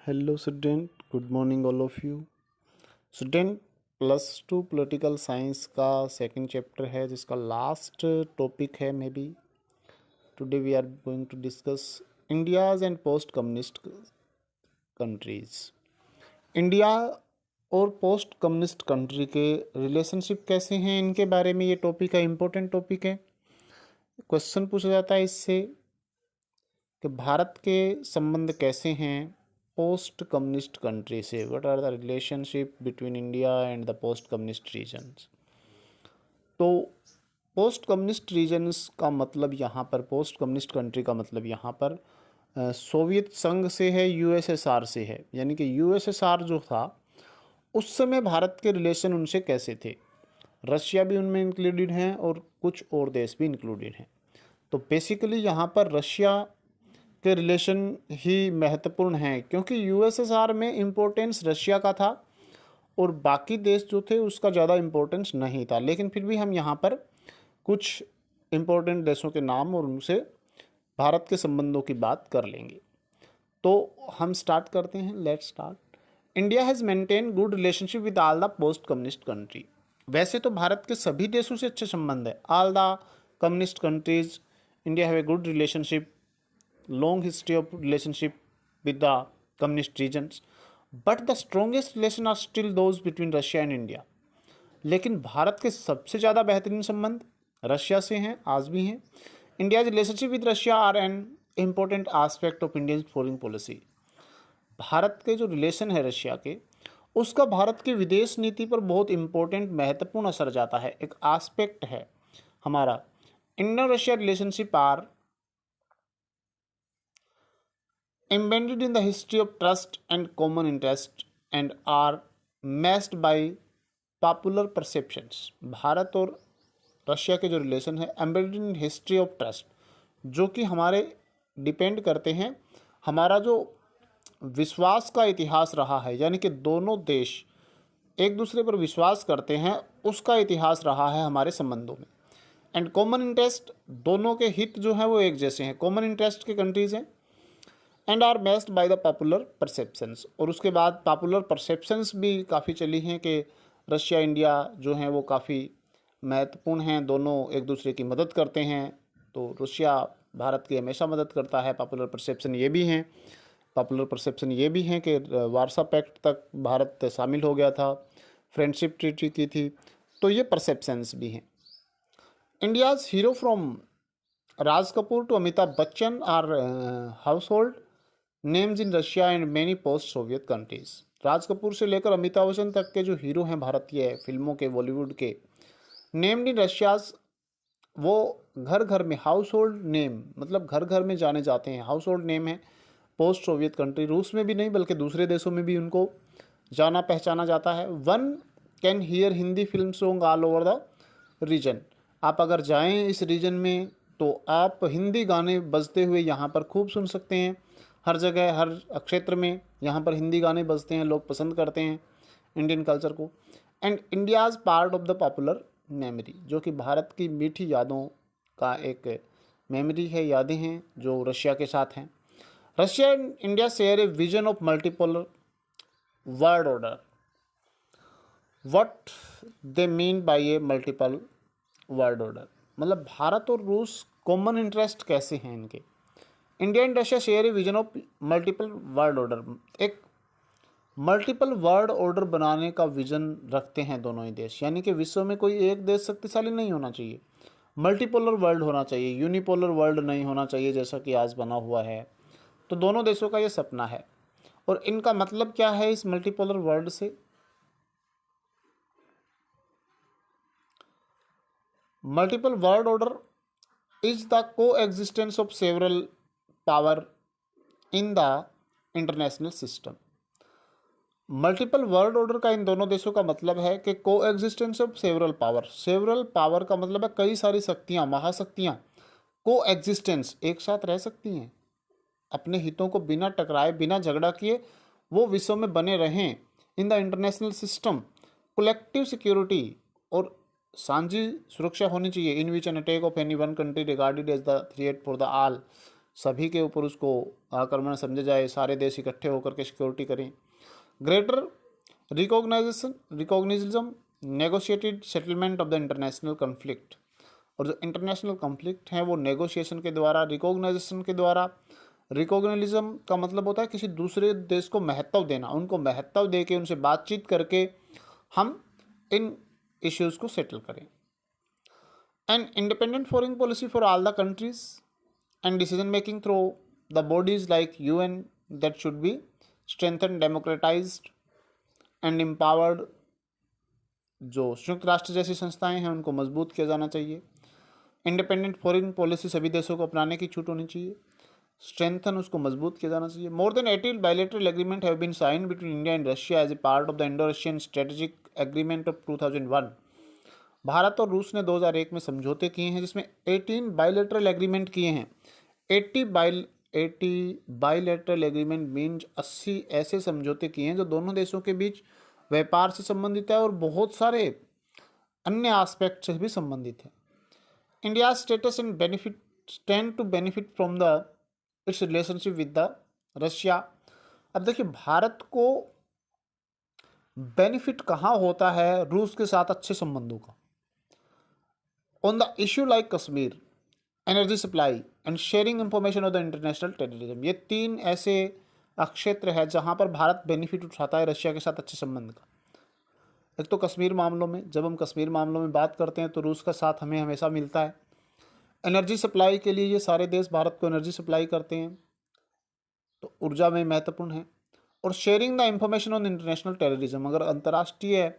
Hello student, good morning all of you. Student, +2 political science का second chapter है जिसका last topic है। May be today we are going to discuss India's and post communist countries. India और post communist country के relationship कैसे हैं, इनके बारे में ये टॉपिक है, इम्पोर्टेंट टॉपिक है। क्वेश्चन पूछा जाता है इससे कि भारत के संबंध कैसे हैं पोस्ट कम्युनिस्ट कंट्री से। What are the relationship between India and the post communist regions. तो पोस्ट कम्युनिस्ट रीजन्स का मतलब यहाँ पर, पोस्ट कम्युनिस्ट कंट्री का मतलब यहाँ पर सोवियत संघ से है, यूएसएसआर से है। यानी कि यूएसएसआर जो था उस समय भारत के रिलेशन उनसे कैसे थे। रशिया भी उनमें इंक्लूडेड हैं और कुछ और देश भी इंक्लूडेड हैं। तो बेसिकली यहाँ पर रशिया के रिलेशन ही महत्वपूर्ण हैं, क्योंकि यूएसएसआर में इम्पोर्टेंस रशिया का था और बाकी देश जो थे उसका ज़्यादा इम्पोर्टेंस नहीं था। लेकिन फिर भी हम यहाँ पर कुछ इम्पोर्टेंट देशों के नाम और उनसे भारत के संबंधों की बात कर लेंगे। तो हम स्टार्ट करते हैं, let's start. India has maintain good relationship with all the post communist country. वैसे तो भारत के सभी देशों से अच्छे संबंध है। All the communist countries India have a good relationship, long history of relationship with the communist regions, but the strongest relation are still those between Russia and India। लेकिन भारत के सबसे ज़्यादा बेहतरीन संबंध रशिया से हैं, आज भी हैं। India's relationship with Russia are an important aspect of Indian foreign policy. Bharat के जो रिलेशन है रशिया के, उसका भारत की विदेश नीति पर बहुत इम्पोर्टेंट, महत्वपूर्ण असर जाता है, एक आस्पेक्ट है हमारा। Indo Russia relationship are embedded in the history of trust and common interest and are matched by popular perceptions। Bharat और रशिया के जो रिलेशन है embedded in history of trust, जो कि हमारे डिपेंड करते हैं, हमारा जो विश्वास का इतिहास रहा है, यानी कि दोनों देश एक दूसरे पर विश्वास करते हैं, उसका इतिहास रहा है हमारे संबंधों में। एंड कॉमन इंटरेस्ट, दोनों के हित जो हैं वो एक जैसे हैं, कॉमन इंटरेस्ट के कंट्रीज हैं। And are matched by the popular perceptions, और उसके बाद पॉपुलर परसेप्शंस भी काफ़ी चली हैं कि रशिया इंडिया जो हैं वो काफ़ी महत्वपूर्ण हैं, दोनों एक दूसरे की मदद करते हैं। तो रशिया भारत की हमेशा मदद करता है। पॉपुलर परसेप्शन ये भी हैं, पॉपुलर परसेप्शन ये भी हैं कि वारसा पैक्ट तक भारत शामिल हो गया था, फ्रेंडशिप ट्रीटी की थी। तो ये परसेप्शंस भी हैं। India's hero from Raj Kapoor to Amitabh Bachchan are household names in Russia and many post Soviet countries. Raj Kapoor से लेकर अमिताभ बच्चन तक के जो हीरो हैं भारतीय फिल्मों के, बॉलीवुड के, नेम्ड इन रशियाज, वो घर घर में, हाउस होल्ड नेम मतलब घर घर में जाने जाते हैं, हाउस होल्ड नेम है पोस्ट सोवियत कंट्री। रूस में भी नहीं बल्कि दूसरे देशों में भी उनको जाना पहचाना जाता है। One can hear Hindi film song all over the region. आप अगर जाएं इस रीजन में तो आप हिंदी गाने बजते हुए यहाँ पर खूब सुन सकते हैं। हर जगह, हर क्षेत्र में यहाँ पर हिंदी गाने बजते हैं, लोग पसंद करते हैं इंडियन कल्चर को। And India's part of the popular memory, जो कि भारत की मीठी यादों का एक मेमोरी है, यादें हैं जो रशिया के साथ हैं। Russia and India share a vision of multipolar world order. What they mean by A multiple world order, मतलब भारत और रूस कॉमन इंटरेस्ट कैसे हैं इनके। India and Russia share a vision of multiple world order, एक मल्टीपल वर्ल्ड ऑर्डर बनाने का vision रखते हैं दोनों ही देश। यानी कि विश्व में कोई एक देश शक्तिशाली नहीं होना चाहिए, मल्टीपोलर वर्ल्ड होना चाहिए, यूनिपोलर वर्ल्ड नहीं होना चाहिए जैसा कि आज बना हुआ है। तो दोनों देशों का ये सपना है। और इनका मतलब क्या है इस मल्टीपोलर वर्ल्ड से? Multiple world order is the coexistence of several power in the international system. Multiple world order का इन दोनों देशों का मतलब है कि coexistence of several power. Several power का मतलब है कई सारी शक्तियाँ, महाशक्तियाँ। को एग्जिस्टेंस, एक साथ रह सकती हैं, अपने हितों को बिना टकराए, बिना झगड़ा किए वो विश्व में बने रहें। In the international system collective security, और साझी सुरक्षा होनी चाहिए। In which an attack of any one country regarded as the threat for the all. सभी के ऊपर उसको आक्रमण समझा जाए, सारे देश इकट्ठे होकर के सिक्योरिटी करें। Greater recognition negotiated settlement of the international conflict, और जो इंटरनेशनल कॉन्फ्लिक्ट हैं वो नेगोशिएशन के द्वारा, रिकॉग्नाइजेशन के द्वारा। रिकॉग्निज्म का मतलब होता है किसी दूसरे देश को महत्व देना, उनको महत्व दे के उनसे बातचीत करके हम इन इश्यूज़ को सेटल करें। An independent foreign policy for all the countries and decision making through the bodies like UN that should be strengthen, democratised and empowered. जो संयुक्त राष्ट्र जैसी संस्थाएं हैं उनको मजबूत किया जाना चाहिए। इंडिपेंडेंट फॉरेन पॉलिसी सभी देशों को अपनाने की छूट होनी चाहिए। स्ट्रेंथन, उसको मजबूत किया जाना चाहिए। More than 80 bilateral agreement have been signed between India and Russia as a part of the Indo Russian strategic agreement of 2001। Bharat और रूस ने 2001 में समझौते किए हैं जिसमें 18 बायलैटरल एग्रीमेंट किए हैं। 80 बायलैटरल एग्रीमेंट मीन्स 80 ऐसे समझौते किए हैं जो दोनों देशों के बीच व्यापार से संबंधित है और बहुत सारे अन्य एस्पेक्ट से भी संबंधित है। India status and benefit stand to benefit from the its relationship with the Russia. अब देखिए, भारत को बेनिफिट कहाँ होता है रूस के साथ अच्छे संबंधों का। On the issue like Kashmir, energy supply and sharing information of the international terrorism, ये 3 ऐसे क्षेत्र है जहां पर भारत बेनिफिट उठाता है रशिया के साथ अच्छे संबंध का। एक तो कश्मीर मामलों में, जब हम कश्मीर मामलों में बात करते हैं तो रूस का साथ हमें हमेशा मिलता है। एनर्जी सप्लाई के लिए ये सारे देश भारत को एनर्जी सप्लाई करते हैं, तो ऊर्जा में महत्वपूर्ण है। और sharing the information on international terrorism, अगर अंतर्राष्ट्रीय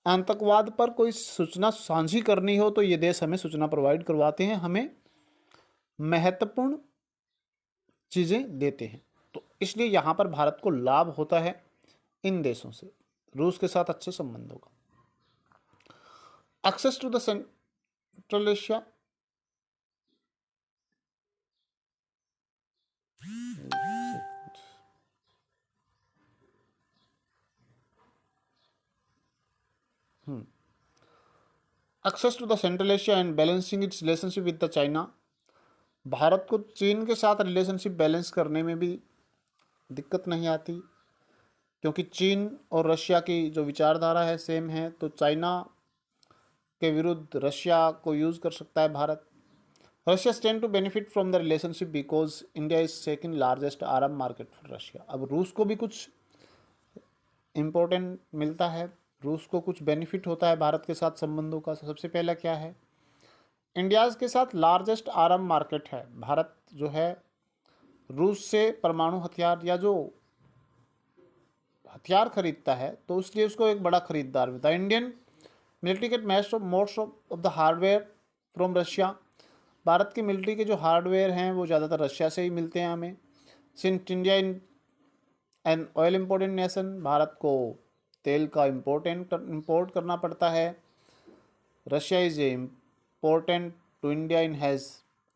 आतंकवाद पर कोई सूचना साझी करनी हो तो ये देश हमें सूचना प्रोवाइड करवाते हैं, हमें महत्वपूर्ण चीज़ें देते हैं। तो इसलिए यहाँ पर भारत को लाभ होता है इन देशों से, रूस के साथ अच्छे संबंधों का। Access to the central Asia, access to the central Asia and balancing its relationship with the China. Bharat को चीन के साथ रिलेशनशिप बैलेंस करने में भी दिक्कत नहीं आती, क्योंकि चीन और रशिया की जो विचारधारा है सेम है, तो चाइना के विरुद्ध रशिया को यूज़ कर सकता है Bharat. Russia stand to benefit from the relationship because India is second largest आरब मार्केट फॉर रशिया। अब रूस को भी कुछ इम्पोर्टेंट मिलता है, रूस को कुछ बेनिफिट होता है भारत के साथ संबंधों का। सबसे पहला क्या है, इंडिया के साथ लार्जेस्ट आरब मार्केट है। भारत जो है रूस से परमाणु हथियार या जो हथियार खरीदता है तो उसलिए उसको एक बड़ा खरीदार मिलता है। Indian military get most of the hardware from Russia. Bharat की मिलिट्री के जो हार्डवेयर हैं वो ज़्यादातर रशिया से ही मिलते हैं हमें। Since India in an oil important nation, Bharat को तेल का इम्पोर्ट करना पड़ता है। Russia is a important to India in has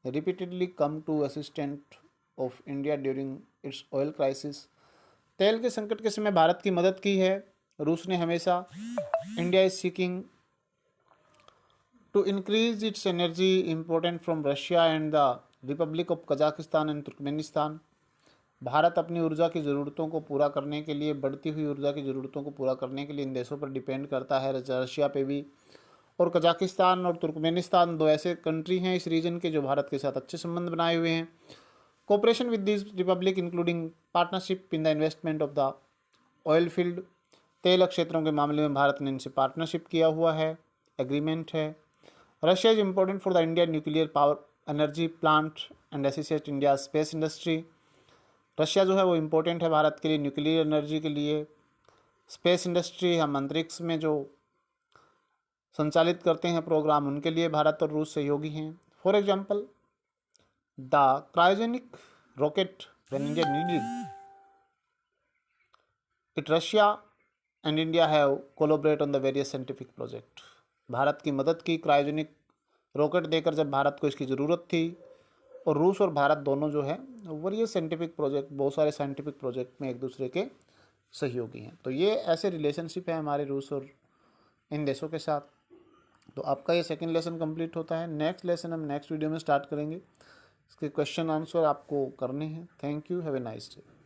repeatedly come to assistant of India during its oil crisis. तेल के संकट के समय भारत की मदद की है रूस ने हमेशा। India is seeking to increase its energy important from Russia and the republic of Kazakhstan and Turkmenistan. Bharat अपनी ऊर्जा की ज़रूरतों को पूरा करने के लिए, बढ़ती हुई ऊर्जा की ज़रूरतों को पूरा करने के लिए इन देशों पर डिपेंड करता है, रशिया पे भी। और कजाकिस्तान और तुर्कमेनिस्तान 2 ऐसे कंट्री हैं इस रीजन के जो भारत के साथ अच्छे संबंध बनाए हुए हैं। Cooperation with this Republic including partnership in the investment of the oil field. तेल क्षेत्रों के मामले में भारत ने इनसे पार्टनरशिप किया हुआ है, एग्रीमेंट है। Russia is important for the India nuclear power energy plant and associate India space industry. Russia जो है वो इम्पोर्टेंट है भारत के लिए न्यूक्लियर एनर्जी के लिए। स्पेस इंडस्ट्री, हम अंतरिक्ष में जो संचालित करते हैं प्रोग्राम, उनके लिए भारत और रूस सहयोगी हैं। For example the cryogenic rocket when India needed it, Russia and India have collaborate on the various scientific project. Bharat की मदद की क्रायोजेनिक रॉकेट देकर जब भारत को इसकी ज़रूरत थी, और रूस और भारत दोनों जो है वेरियस साइंटिफिक प्रोजेक्ट, बहुत सारे साइंटिफिक प्रोजेक्ट में एक दूसरे के सहयोगी हैं। तो ये ऐसे रिलेशनशिप है हमारे रूस और इन देशों के साथ। तो आपका ये सेकंड लेसन कंप्लीट होता है। नेक्स्ट लेसन हम नेक्स्ट वीडियो में स्टार्ट करेंगे। इसके क्वेश्चन आंसर आपको करने हैं। Thank you, have a nice day.